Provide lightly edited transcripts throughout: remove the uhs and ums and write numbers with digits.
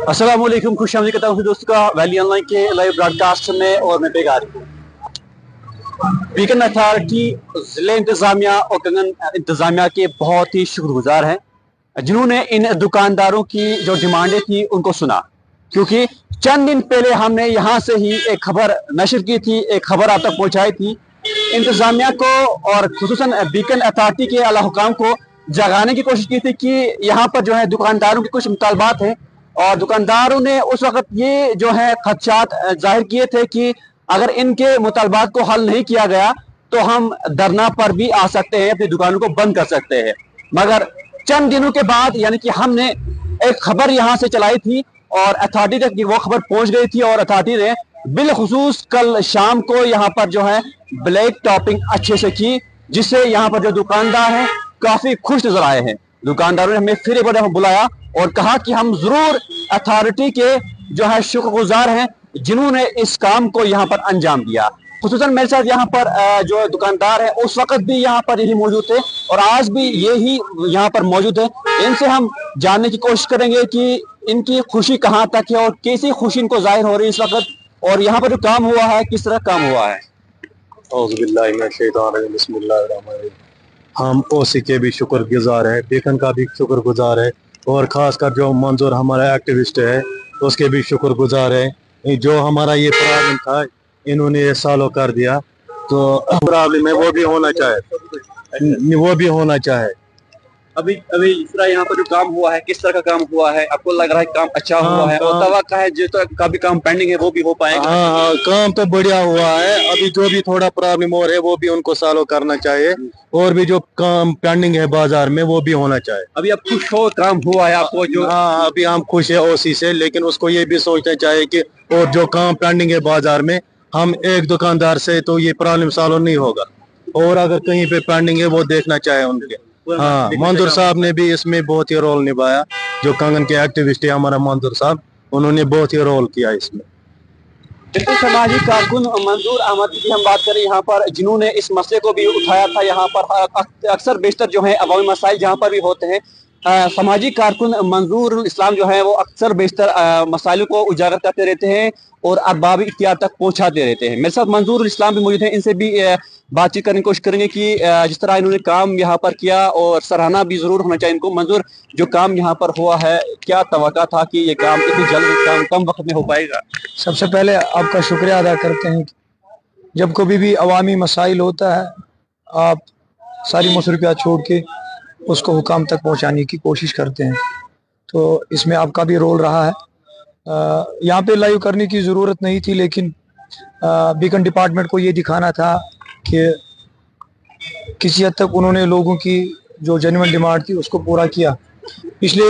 अस्सलाम वालेकुम, खुश आमदीद करता हूँ दोस्तों का वैली ऑनलाइन के लाइव ब्रॉडकास्ट में। और मैं बेगारी हूँ। बीकन अथॉरिटी, जिले इंतजामिया और कंगन इंतजामिया के बहुत ही शुक्रगुजार हैं जिन्होंने इन दुकानदारों की जो डिमांडें थी उनको सुना, क्योंकि चंद दिन पहले हमने यहाँ से ही एक खबर नशर की थी, एक खबर आप तक पहुँचाई थी। इंतजामिया को और खुसूसन बीकन अथॉरिटी के आला हुकाम को जगाने की कोशिश की थी कि यहाँ पर जो है दुकानदारों के कुछ मुतालबात हैं, और दुकानदारों ने उस वक्त ये जो है खदशात जाहिर किए थे कि अगर इनके मुतालबात को हल नहीं किया गया तो हम धरना पर भी आ सकते हैं, अपनी दुकानों को बंद कर सकते हैं। मगर चंद दिनों के बाद यानी कि हमने एक खबर यहाँ से चलाई थी और अथॉरिटी तक वो खबर पहुंच गई थी, और अथॉरिटी ने बिलखुसूस कल शाम को यहाँ पर जो है ब्लैक टॉपिंग अच्छे से की, जिससे यहाँ पर जो दुकानदार हैं काफी खुश नजर आए हैं। दुकानदारों ने हमें फिर एक बार बुलाया और कहा कि हम जरूर अथॉरिटी के जो है शुक्रगुजार हैं जिन्होंने इस काम को यहाँ पर अंजाम दिया। खुसूसन मेरे साथ यहाँ पर जो दुकानदार है उस वक्त भी यहाँ पर यही मौजूद थे और आज भी यही यहाँ पर मौजूद है। इनसे हम जानने की कोशिश करेंगे कि इनकी खुशी कहाँ तक है और कैसी खुशी इनको जाहिर हो रही है इस वक्त, और यहाँ पर जो काम हुआ है किस तरह काम हुआ है। हम ओसी के भी शुक्रगुजार है, बीकन का भी शुक्रगुजार है, और खासकर जो मंजूर हमारा एक्टिविस्ट है उसके भी शुक्रगुजार है। जो हमारा ये प्रॉब्लम था इन्होंने ये सॉल्व कर दिया, तो प्रॉब्लम है वो भी होना चाहे। अभी अभी इस तरह यहाँ पर जो काम हुआ है किस तरह का काम हुआ है, आपको लग रहा है काम अच्छा हुआ है और तवक्का है जो तो का भी काम पेंडिंग है वो भी हो पाएगा? हाँ, काम तो बढ़िया हुआ है। अभी जो भी थोड़ा प्रॉब्लम और है वो भी उनको सॉल्व करना चाहिए, और भी जो काम पेंडिंग है बाजार में वो भी होना चाहिए। अभी आप खुश हो काम हुआ है आपको जो? हाँ, अभी हम खुश है ओसी से, लेकिन उसको ये भी सोचना चाहिए कि और जो काम पेंडिंग है बाजार में, हम एक दुकानदार से तो ये प्रॉब्लम सॉल्व नहीं होगा, और अगर कहीं पे पेंडिंग है वो देखना चाहिए उनके। हाँ, मंजूर साहब ने भी इसमें बहुत ही रोल निभाया, जो कंगन के एक्टिविस्ट है हमारा मंजूर साहब, उन्होंने बहुत ही रोल किया इसमें। बिल्कुल, समाजी कारकुन मंजूर अहमद की हम बात करें यहाँ पर, जिन्होंने इस मसले को भी उठाया था। यहाँ पर अक्सर बेशतर जो है अवामी मसाइल जहाँ पर भी होते हैं, समाजी कारकुन मंजूर इस्लाम जो है वो अक्सर बेशतर मसाइलों को उजागर करते रहते हैं और अरबाब इख्तियार तक पहुँचाते रहते हैं। मेरे साथ मंजूर इस्लाम भी मौजूद हैं, इनसे भी बातचीत करने की कोशिश करेंगे कि जिस तरह इन्होंने काम यहाँ पर किया, और सराहना भी जरूर होना चाहिए इनको। मंजूर, जो काम यहाँ पर हुआ है क्या तवक्का था कि ये काम इतनी जल्द कम वक्त में हो पाएगा? सबसे पहले आपका शुक्रिया अदा करते हैं कि जब कभी भी अवामी मसाइल होता है आप सारी मसरूफियात छोड़ के उसको हुकाम तक पहुंचाने की कोशिश करते हैं, तो इसमें आपका भी रोल रहा है। यहाँ पे लाइव करने की ज़रूरत नहीं थी, लेकिन बीकन डिपार्टमेंट को ये दिखाना था कि किसी हद तक उन्होंने लोगों की जो जेन्युइन डिमांड थी उसको पूरा किया। पिछले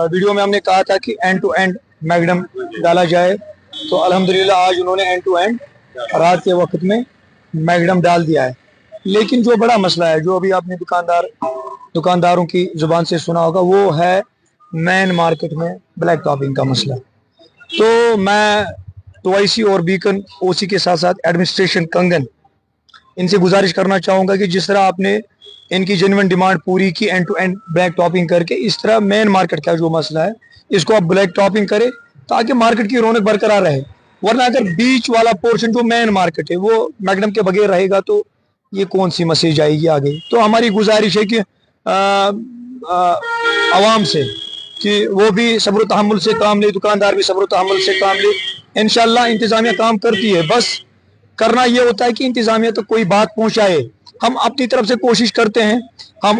वीडियो में हमने कहा था कि एंड टू एंड मैगडम डाला जाए, तो अल्हम्दुलिल्लाह आज उन्होंने एंड टू एंड रात के वक्त में मैगडम डाल दिया है। लेकिन जो बड़ा मसला है, जो अभी आपने दुकानदारों की जुबान से सुना होगा, वो है मेन मार्केट में ब्लैक टॉपिंग का मसला। तो मैं टोआईसी और बीकन ओसी के साथ साथ एडमिनिस्ट्रेशन कंगन, इनसे गुजारिश करना चाहूँगा कि जिस तरह आपने इनकी जेन्युइन डिमांड पूरी की end to end blacktopping करके, इस तरह मेन मार्केट का जो मसला है इसको आप ब्लैक टॉपिंग करें ताकि मार्केट की रौनक बरकरार रहे। वरना अगर बीच वाला पोर्शन जो मेन मार्केट है वो मैगडम के बगैर रहेगा तो ये कौन सी मैसेज आएगी आगे। तो हमारी गुजारिश है कि आवाम से कि वो भी सब्र तहम्मुल से काम ले, दुकानदार भी सब्र तहम्मुल से काम ले। इंशाल्लाह इंतजामिया काम करती है, बस करना ये होता है कि इंतजामिया तक कोई बात पहुंचाए। हम अपनी तरफ से कोशिश करते हैं, हम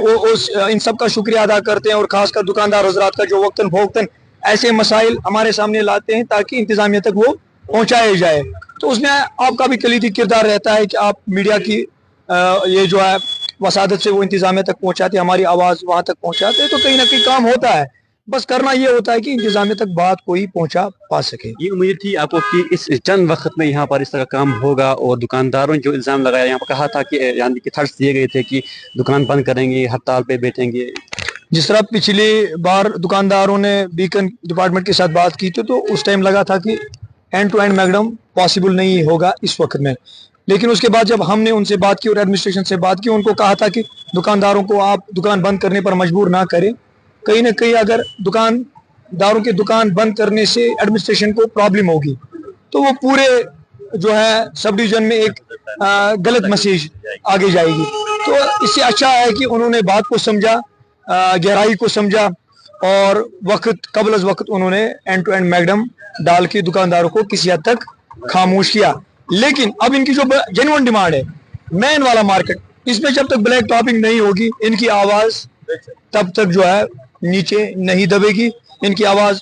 इन सब का शुक्रिया अदा करते हैं, और खासकर दुकानदार हजरात का जो वक्तन फोक्तन ऐसे मसाइल हमारे सामने लाते हैं ताकि इंतजामिया तक वो पहुँचाए जाए। तो उसमें आपका भी कलीदी किरदार रहता है कि आप मीडिया की ये जो है वसादत से वो इंतजामिया तक पहुँचाते, हमारी आवाज़ वहाँ तक पहुँचाते, तो कहीं ना कहीं काम होता है। बस करना ये होता है कि इंतजामिया तक बात कोई पहुंचा पा सके। ये उम्मीद थी आपको कि इस चंद वक्त में यहाँ पर इस तरह काम होगा, और दुकानदारों ने जो इल्ज़ाम लगाया यहाँ पर कहा था कि यानी कि थर्ड्स दिए गए थे कि दुकान बंद करेंगे, हड़ताल पे बैठेंगे। जिस तरह पिछली बार दुकानदारों ने बीकन डिपार्टमेंट के साथ बात की थी, तो उस टाइम लगा था कि एंड टू एंड मैगडम पॉसिबल नहीं होगा इस वक्त में। लेकिन उसके बाद जब हमने उनसे बात की और एडमिनिस्ट्रेशन से बात की, उनको कहा था कि दुकानदारों को आप दुकान बंद करने पर मजबूर ना करें। कहीं ना कहीं अगर दुकान दारों की दुकान बंद करने से एडमिनिस्ट्रेशन को प्रॉब्लम होगी, तो वो पूरे जो है सब डिवीजन में एक गलत मैसेज आगे जाएगी। तो इससे अच्छा है कि उन्होंने बात को समझा, गहराई को समझा, और वक्त कबल अज वक्त उन्होंने एंड टू एंड मैकडम डाल के दुकानदारों को किसी हद तक खामोश किया। लेकिन अब इनकी जो जेन्युइन डिमांड है, मेन वाला मार्केट, इसमें जब तक ब्लैक टॉपिंग नहीं होगी, इनकी आवाज तब तक जो है नीचे नहीं दबेगी, इनकी आवाज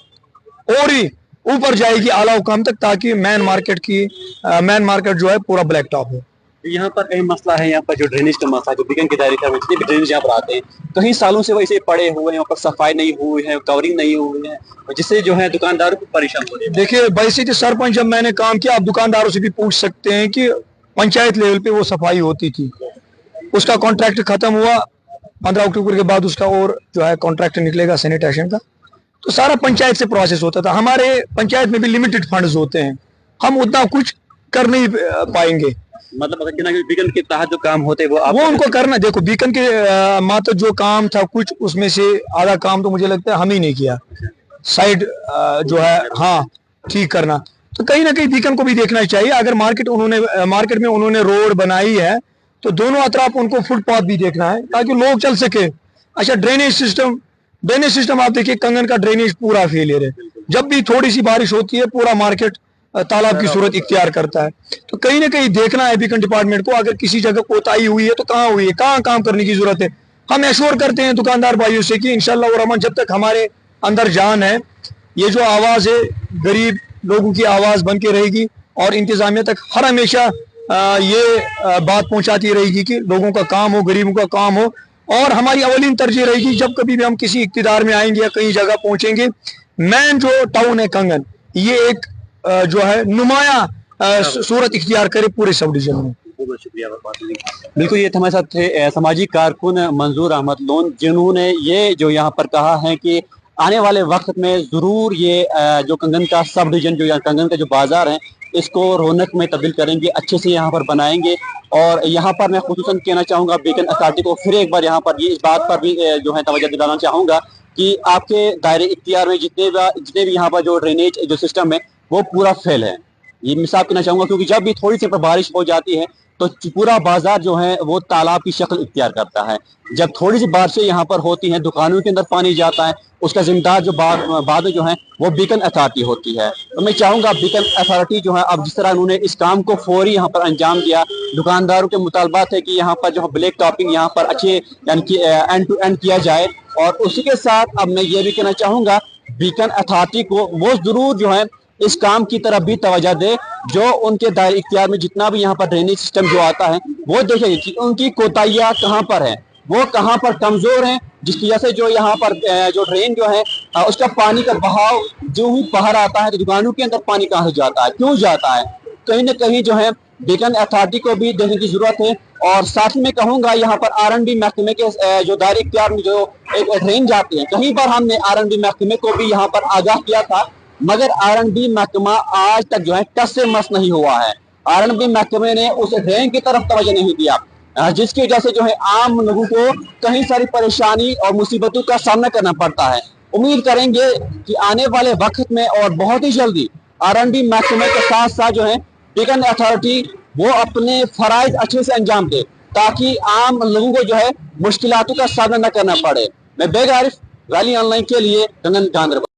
और ही ऊपर जाएगी आला हुकाम तक, ताकि मेन मार्केट जो है पूरा ब्लैक टॉप हो। यहाँ पर कई मसला है, यहाँ पर जो ड्रेनेज का मसला है, जो बीकन के दायरे में जितने भी ड्रेनेज यहाँ पर आते हैं, कई सालों से वैसे पड़े हुए हैं, ऊपर सफाई नहीं हुई है, कवरिंग नहीं हुई है, जिससे जो है दुकानदारों को परेशान हो रहे हैं। देखिए वैसे तो सरपंच जब मैंने काम किया, आप दुकानदारों से भी पूछ सकते हैं कि पंचायत लेवल पे वो सफाई होती थी, उसका कॉन्ट्रैक्ट खत्म हुआ, 15 अक्टूबर के बाद उसका और जो है कॉन्ट्रैक्ट निकलेगा सैनिटेशन का, तो सारा पंचायत से प्रोसेस होता था। हमारे पंचायत में भी लिमिटेड फंड्स होते हैं, हम उतना कुछ कर नहीं पाएंगे। मतलब बीकन के तहत जो काम होते हैं वो उनको करना। देखो बीकन के मात्र जो काम था कुछ, उसमें से आधा काम तो मुझे लगता है हम ही नहीं किया, साइड जो है हाँ ठीक करना। तो कहीं ना कहीं बीकन को भी देखना चाहिए। अगर मार्केट में उन्होंने रोड बनाई है, तो दोनों अतराफ उनको फुटपाथ भी देखना है, ताकि लोग चल सके। अच्छा, ड्रेनेज सिस्टम आप देखिए, कंगन का ड्रेनेज पूरा फेलियर है। जब भी थोड़ी सी बारिश होती है, पूरा मार्केट तालाब की सूरत इख्तियार करता है। तो कहीं ना कहीं देखना है बीकन डिपार्टमेंट को, अगर किसी जगह कोताही हुई है तो कहाँ हुई है, कहाँ काम करने की जरूरत है। हम एश्योर करते हैं दुकानदार भाइयों से कि इंशाअल्लाह रहमान, जब तक हमारे अंदर जान है, ये जो आवाज है गरीब लोगों की आवाज बन के रहेगी, और इंतजामिया तक हर हमेशा ये बात पहुंचाती रहेगी कि लोगों का काम हो, गरीबों का काम हो। और हमारी अवलीन तरजीह रहेगी, जब कभी भी हम किसी इक्तिदार में आएंगे या कहीं जगह पहुंचेंगे, मेन जो टाउन है कंगन, ये एक जो है नुमाया सूरत इख्तियार करे पूरे सब डिवीजन में। बहुत शुक्रिया। बिल्कुल, ये हमारे साथ थे समाजी कारकुन मंजूर अहमद लोन, जिन्होंने ये जो यहाँ पर कहा है कि आने वाले वक्त में ज़रूर ये जो कंगन का सब डिवीजन, जो यहाँ कंगन का जो बाजार है, इसको रौनक में तब्दील करेंगे, अच्छे से यहाँ पर बनाएंगे। और यहाँ पर मैं खुसूसन कहना चाहूँगा बीकन अथॉरिटी को फिर एक बार यहाँ पर ये इस बात पर भी जो है तवज्जो दिलाना चाहूँगा कि आपके दायरे इख्तियार में जितने भी यहाँ पर जो ड्रेनेज जो सिस्टम है वो पूरा फेल है। ये मिसाल कहना चाहूँगा, क्योंकि जब भी थोड़ी सी बारिश हो जाती है तो पूरा बाजार जो है वो तालाब की शक्ल इख्तियार करता है। जब थोड़ी सी बारिशें यहाँ पर होती हैं, दुकानों के अंदर पानी जाता है, उसका जिम्मेदार जो बाद जो है वो बीकन अथॉरिटी होती है। तो मैं चाहूँगा बीकन अथॉरिटी जो है, अब जिस तरह उन्होंने इस काम को फौरी यहाँ पर अंजाम दिया, दुकानदारों के मुतालबात है कि यहाँ पर जो ब्लैक टॉपिंग यहाँ पर अच्छे यानी कि एंड टू एंड किया जाए। और उसी के साथ अब मैं ये भी कहना चाहूँगा बीकन अथॉरिटी को वो ज़रूर जो है इस काम की तरफ भी तवज्जो दे, जो उनके दायरे इख्तियार में जितना भी यहाँ पर ड्रेनेज सिस्टम जो आता है, वो देखें कि उनकी कोताहियाँ कहाँ पर है, वो कहाँ पर कमजोर हैं, जिसकी वजह से जो यहाँ पर जो ड्रेन जो है उसका पानी का बहाव जो ही बाहर आता है तो दुकानों के अंदर पानी कहाँ से जाता है, क्यों जाता है। कहीं ना कहीं जो है बीकन अथॉरिटी को भी देखने की जरूरत है। और साथ में कहूँगा यहाँ पर R&B महकमे के जो दायरे इख्तियार में जो एक ड्रेन जाती है, कहीं पर हमने R&B महकमे को भी यहाँ पर आगाह किया था, मगर R&B महकमा आज तक जो है टस से मस नहीं हुआ है। R&B महकमे ने उस ड्रेन की तरफ तवज्जो नहीं दिया, जिसकी वजह से जो है आम लोगों को कई सारी परेशानी और मुसीबतों का सामना करना पड़ता है। उम्मीद करेंगे कि आने वाले वक्त में और बहुत ही जल्दी R&B महकमे के साथ साथ जो है बीकन अथॉरिटी वो अपने फराइज अच्छे से अंजाम दे, ताकि आम लोगों को जो है मुश्किलातों का सामना न करना पड़े। मैं बेग आरिफ, वैली ऑनलाइन के लिए कंगन गांधरबल।